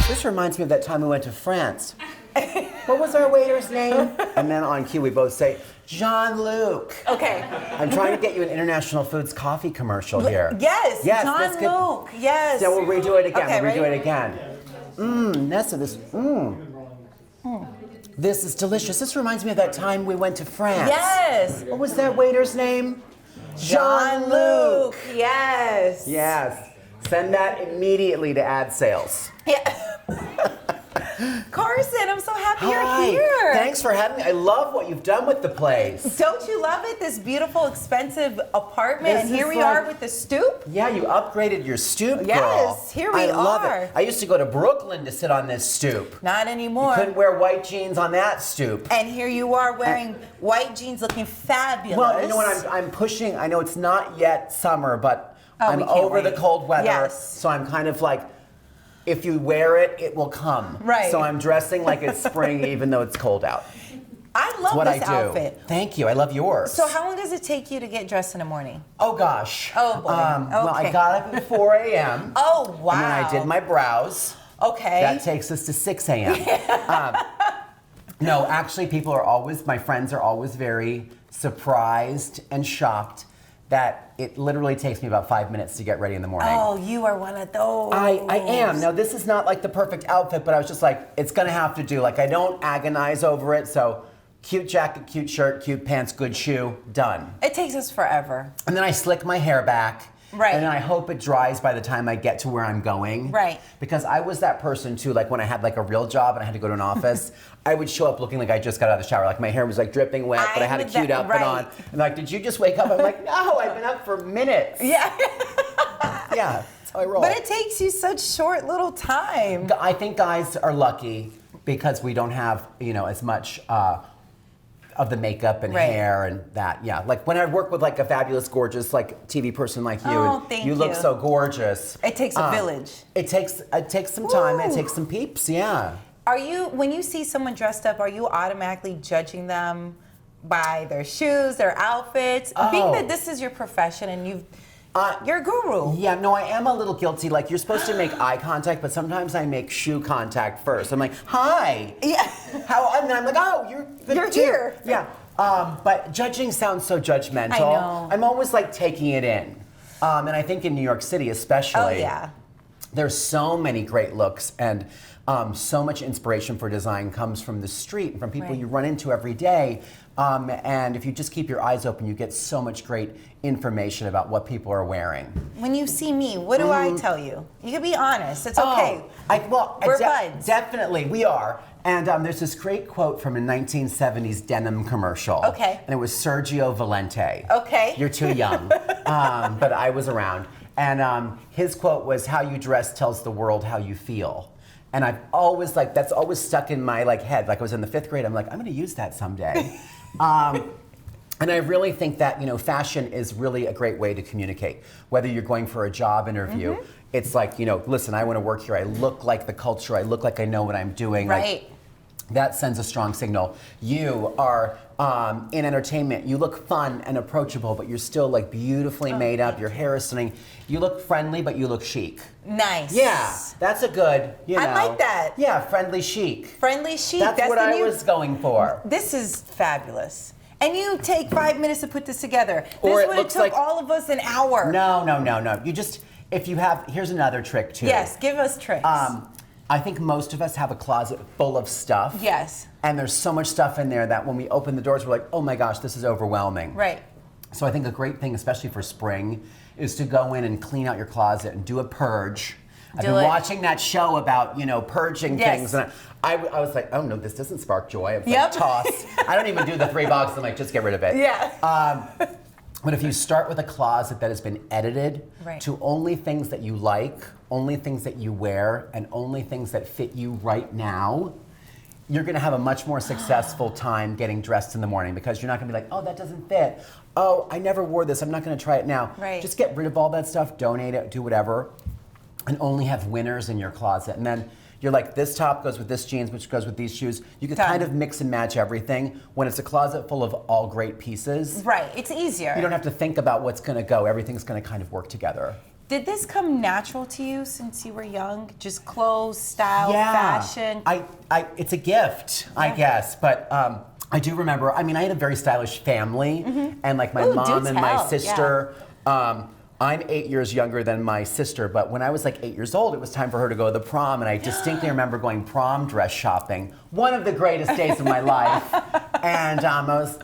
This reminds me of that time we went to France. What was our waiter's name? And then on cue, we both say, Jean-Luc. Okay. I'm trying to get you an International Foods coffee commercial here. Yes, Jean-Luc, yes. Yeah, we'll redo it again. Okay, we'll redo ready? it again. Nessa, this is delicious. This reminds me of that time we went to France. Yes. What was that waiter's name? Jean-Luc, yes. Yes. Send that immediately to ad sales. Yeah. Carson, I'm so happy Hi. you're here. Thanks for having me. I love what you've done with the place. Don't you love it? This beautiful, expensive apartment, This and here is we are like- with the Stoop. Yeah, you upgraded your stoop, girl. Yes, here we I love are. it. I used to go to Brooklyn to sit on this stoop. Not anymore. Couldn't wear white jeans on that stoop. And here you are wearing white jeans, looking fabulous. Well, you know what? I'm pushing. I know it's not yet summer, but I'm we can't over the wait. cold weather. Yes. So I'm kind of like, if you wear it, it will come. Right. So I'm dressing like it's spring, even though it's cold out. I love What this I do. outfit. Thank you. I love yours. So how long does it take you to get dressed in the morning? Oh gosh. Oh, boy. Well, I Okay. got up at 4 a.m. Oh, wow. And then I did my brows. Okay. That takes us to 6 a.m. No, actually, my friends are always very surprised and shocked that it literally takes me about 5 minutes to get ready in the morning. Oh, you are one of those. I am. Now, this is not like the perfect outfit, but I was just like, it's gonna have to do. Like, I don't agonize over it, so cute jacket, cute shirt, cute pants, good shoe, done. It takes us forever. And then I slick my hair back. Right. And then I hope it dries by the time I get to where I'm going. Right. Because I was that person too, like when I had like a real job and I had to go to an office, I would show up looking like I just got out of the shower. Like my hair was like dripping wet, but I had a cute outfit on. And like, did you just wake up? I'm like, no, I've been up for minutes. Yeah. Yeah, that's how I roll. But it takes you such short little time. I think guys are lucky because we don't have, as much of the makeup and Right. hair and that. Yeah, like when I work with like a fabulous, gorgeous like TV person like you, Oh, and thank you look you. so gorgeous. It takes a village. It takes some time. And it Woo. takes some peeps. Yeah. When you see someone dressed up, are you automatically judging them by their shoes, their outfits? Being Oh. that this is your profession and you're a guru. Yeah, no, I am a little guilty. Like, you're supposed to make eye contact, but sometimes I make shoe contact first. I'm like, hi. Yeah. And then I'm like, oh, you're good You're too. here. Yeah. But judging sounds so judgmental. I know. I'm always like taking it in. And I think in New York City especially. Oh, yeah. There's so many great looks and so much inspiration for design comes from the street and from people Right. you run into every day. And if you just keep your eyes open, you get so much great information about what people are wearing. When you see me, what do I tell you? You can be honest. It's okay. We're buds. Definitely, we are. And there's this great quote from a 1970s denim commercial. Okay. And it was Sergio Valente. Okay. You're too young, but I was around. And his quote was, "How you dress tells the world how you feel." And I've always that's always stuck in my head. Like I was in the 5th grade, I'm like, I'm gonna use that someday. And I really think that fashion is really a great way to communicate. Whether you're going for a job interview, it's like listen, I want to work here. I look like the culture. I look like I know what I'm doing. Right. That sends a strong signal. You are in entertainment. You look fun and approachable, but you're still beautifully made up. Your hair is stunning. You look friendly, but you look chic. Nice. Yeah, that's a good. I like that. Yeah, friendly chic. Friendly chic. That's what the I new- was going for. This is fabulous. And you take 5 minutes to put this together. Or This it would have looks took like- all of us an hour. No. You just here's another trick too. Yes, give us tricks. I think most of us have a closet full of stuff. Yes. And there's so much stuff in there that when we open the doors, we're like, oh my gosh, this is overwhelming. Right. So I think a great thing, especially for spring, is to go in and clean out your closet and do a purge. I've been watching that show about, purging Yes. things. And I was like, oh no, this doesn't spark joy. I was Yep. like, toss. I don't even do the 3 boxes. I'm like, just get rid of it. Yeah. But if you start with a closet that has been edited Right. to only things that you like, only things that you wear, and only things that fit you right now, you're gonna have a much more successful time getting dressed in the morning because you're not gonna be like, oh, that doesn't fit. Oh, I never wore this, I'm not gonna try it now. Right. Just get rid of all that stuff, donate it, do whatever, and only have winners in your closet. And then you're like, this top goes with this jeans, which goes with these shoes. You can Done. kind of mix and match everything. When it's a closet full of all great pieces, Right. It's easier. you don't have to think about what's gonna go. Everything's gonna kind of work together. Did this come natural to you since you were young? Just clothes, style, Yeah. fashion? It's a gift, I guess. But I do remember, I mean, I had a very stylish family, and like my Ooh, mom do and my tell, sister. I'm 8 years younger than my sister, but when I was like 8 years old, it was time for her to go to the prom, and I distinctly remember going prom dress shopping. One of the greatest days of my life. And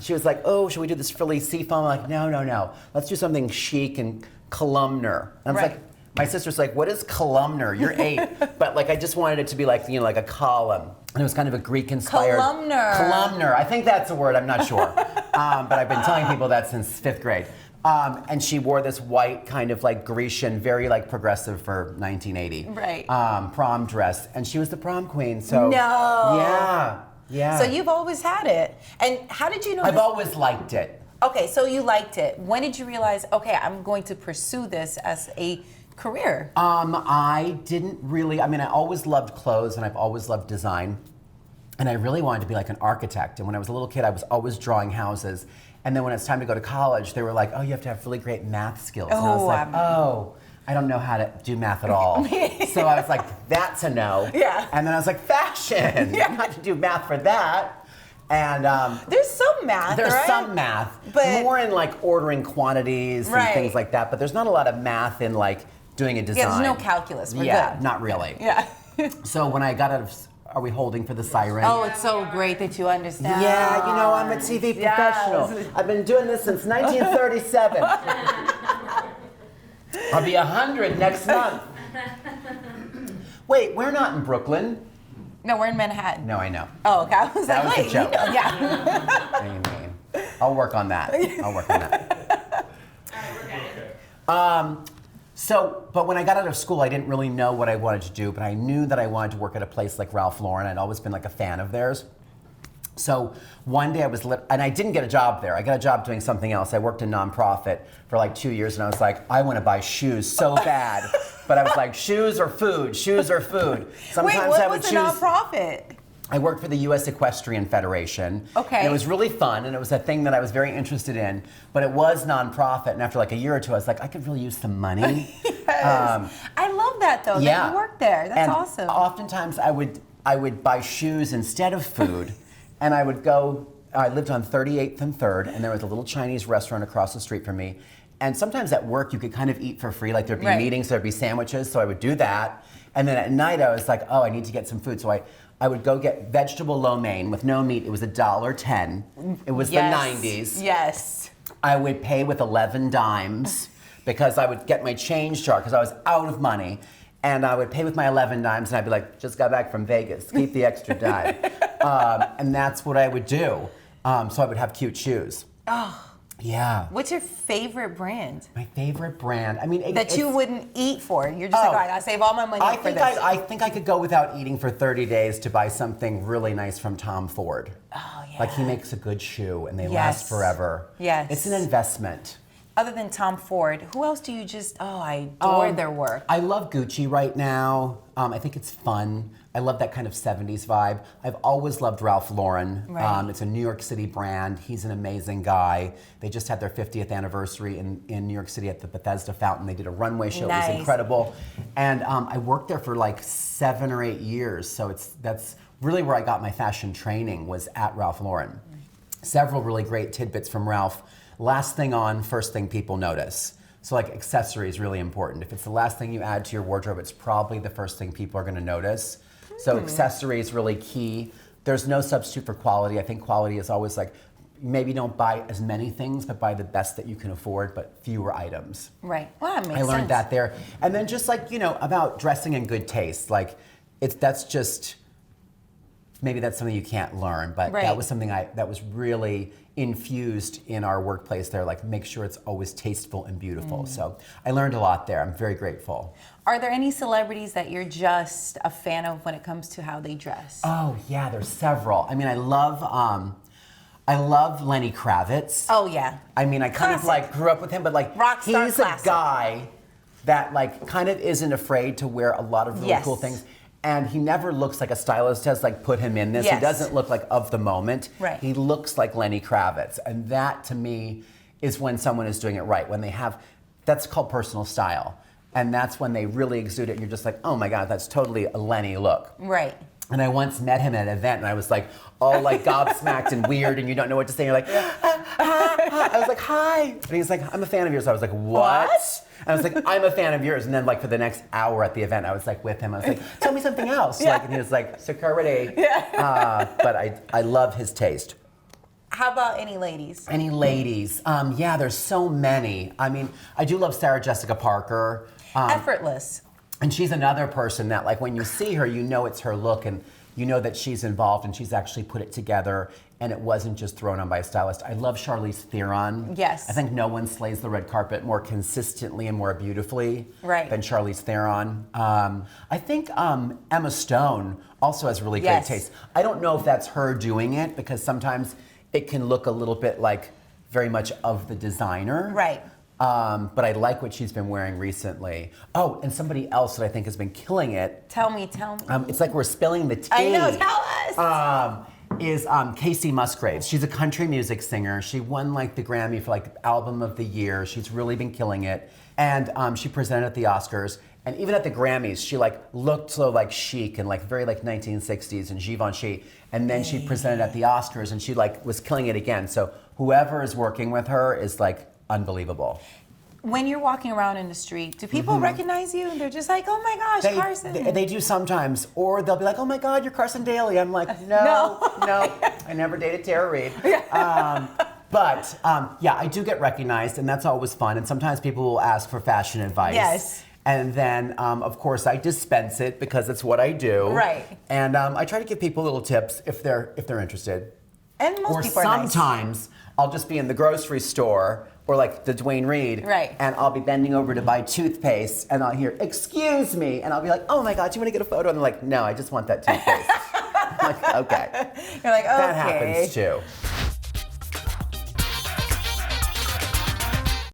she was like, "Oh, should we do this frilly seafoam?" I'm like, no. Let's do something chic and columnar. And I was like, my sister's like, "What is columnar? You're 8." But like, I just wanted it to be like, like a column. And it was kind of a Greek-inspired. Columnar. Columnar. I think that's a word. I'm not sure. But I've been telling people that since 5th grade. And she wore this white kind of like Grecian, very like progressive for 1980. Right. Prom dress. And she was the prom queen. So No. Yeah. So you've always had it. And how did you know I've this? always liked it. Okay, so you liked it. When did you realize, okay, I'm going to pursue this as a career? I didn't really, I mean, I always loved clothes and I've always loved design. And I really wanted to be like an architect. And when I was a little kid, I was always drawing houses. And then when it's time to go to college, they were like, "Oh, you have to have really great math skills." And I was like, I don't know how to do math at all. So I was like, that's a no. Yeah. And then I was like, fashion. You don't have to do math for that. And There's some math, there's right? some math, But- more in like ordering quantities and Right. things like that. But there's not a lot of math in like doing a design. Yeah, there's no calculus. We're Yeah, good. not really. Yeah. So when I got out of, are we holding for the siren? Oh, it's so great that you understand. Yeah, I'm a TV professional. Yes. I've been doing this since 1937. I'll be 100 next month. Wait, we're not in Brooklyn. No, we're in Manhattan. No, I know. Oh, okay. I was That like, was a wait, joke. you know, yeah. What do you mean? I'll work on that. But when I got out of school, I didn't really know what I wanted to do, but I knew that I wanted to work at a place like Ralph Lauren. I'd always been like a fan of theirs. So one day and I didn't get a job there. I got a job doing something else. I worked in nonprofit for like 2 years, and I was like, I want to buy shoes so bad. But I was like, shoes or food? Shoes or food? Wait, what was the nonprofit? I worked for the U.S. Equestrian Federation. Okay. And it was really fun, and it was a thing that I was very interested in, but it was nonprofit, and after like a year or two, I was like, I could really use some money. Yes. I love that, though, that you worked there. That's and awesome. Oftentimes, I would buy shoes instead of food, and I would go, I lived on 38th and 3rd, and there was a little Chinese restaurant across the street from me, and sometimes at work, you could kind of eat for free, like there'd be meetings, there'd be sandwiches, so I would do that, and then at night, I was like, oh, I need to get some food, so I would go get vegetable lo mein with no meat. It was $1.10. It was the 90s. Yes. I would pay with 11 dimes because I would get my change jar because I was out of money. And I would pay with my 11 dimes and I'd be like, just got back from Vegas, keep the extra dime. And that's what I would do. So I would have cute shoes. Oh. Yeah. What's your favorite brand? My favorite brand. I mean, That you wouldn't eat for. You're just like, all right, I save all my money for this. I think I could go without eating for 30 days to buy something really nice from Tom Ford. Oh, yeah. Like he makes a good shoe and they last forever. Yes. It's an investment. Other than Tom Ford, who else do you I adore their work. I love Gucci right now. I think it's fun. I love that kind of 70s vibe. I've always loved Ralph Lauren. Right. It's a New York City brand. He's an amazing guy. They just had their 50th anniversary in New York City at the Bethesda Fountain. They did a runway show. Nice. It was incredible. And I worked there for like 7 or 8 years. So that's really where I got my fashion training, was at Ralph Lauren. Several really great tidbits from Ralph. Last thing on, first thing people notice. So like accessory is really important. If it's the last thing you add to your wardrobe, it's probably the first thing people are gonna notice. So accessory is really key. There's no substitute for quality. I think quality is always like, maybe don't buy as many things, but buy the best that you can afford, but fewer items. Right. Well, that makes sense. I learned that there. And then just like, about dressing in good taste. Like, that's just, maybe that's something you can't learn, but that was something that was really infused in our workplace there, like make sure it's always tasteful and beautiful. So I learned a lot there. I'm very grateful. Are there any celebrities that you're just a fan of when it comes to how they dress? Oh yeah, there's several. I mean, I love Lenny Kravitz. Oh yeah. I mean, I kind of Classic. like grew up with him, but like Rock star he's classic. a guy that like kind of isn't afraid to wear a lot of really cool things. And he never looks like a stylist has like put him in this. Yes. He doesn't look like of the moment. Right. He looks like Lenny Kravitz. And that to me is when someone is doing it right. When they have, that's called personal style. And that's when they really exude it, and you're just like, oh my God, that's totally a Lenny look. Right. And I once met him at an event, and I was like, all like gobsmacked and weird, and you don't know what to say. You're like, I was like, hi. And he's like, I'm a fan of yours. I was like, what? And I was like, I'm a fan of yours. And then like for the next hour at the event, I was like with him. I was like, tell me something else. Like, and he was like, security. But I love his taste. How about any ladies? Any ladies? Yeah, there's so many. I mean, I do love Sarah Jessica Parker. Effortless. And she's another person that, like, when you see her, you know it's her look, and you know that she's involved, and she's actually put it together, and it wasn't just thrown on by a stylist. I love Charlize Theron. Yes. I think no one slays the red carpet more consistently and more beautifully than Charlize Theron. I think Emma Stone also has really great taste. I don't know if that's her doing it, because sometimes it can look a little bit like very much of the designer. Right. But I like what she's been wearing recently. Oh, and somebody else that I think has been killing it. Tell me. It's like we're spilling the tea. I know, tell us. Is Kacey Musgraves. She's a country music singer. She won like the Grammy for like Album of the Year. She's really been killing it. And she presented at the Oscars. And even at the Grammys, she like looked so like chic and like very like 1960s and Givenchy. And then she presented at the Oscars, and she like was killing it again. So whoever is working with her is like unbelievable. When you're walking around in the street, do people recognize you? They're just like, oh my gosh, Carson. They do sometimes. Or they'll be like, oh my God, you're Carson Daly. I'm like, no. I never dated Tara Reid. But I do get recognized, and that's always fun. And sometimes people will ask for fashion advice. Yes. And then, of course, I dispense it because it's what I do. Right. And I try to give people little tips if they're interested. And most people are nice. Sometimes I'll just be in the grocery store or like the Dwayne Reed, and I'll be bending over to buy toothpaste, and I'll hear, excuse me, and I'll be like, oh my God, do you want to get a photo? And they're like, no, I just want that toothpaste. I'm like, okay. You're like, okay. That happens too.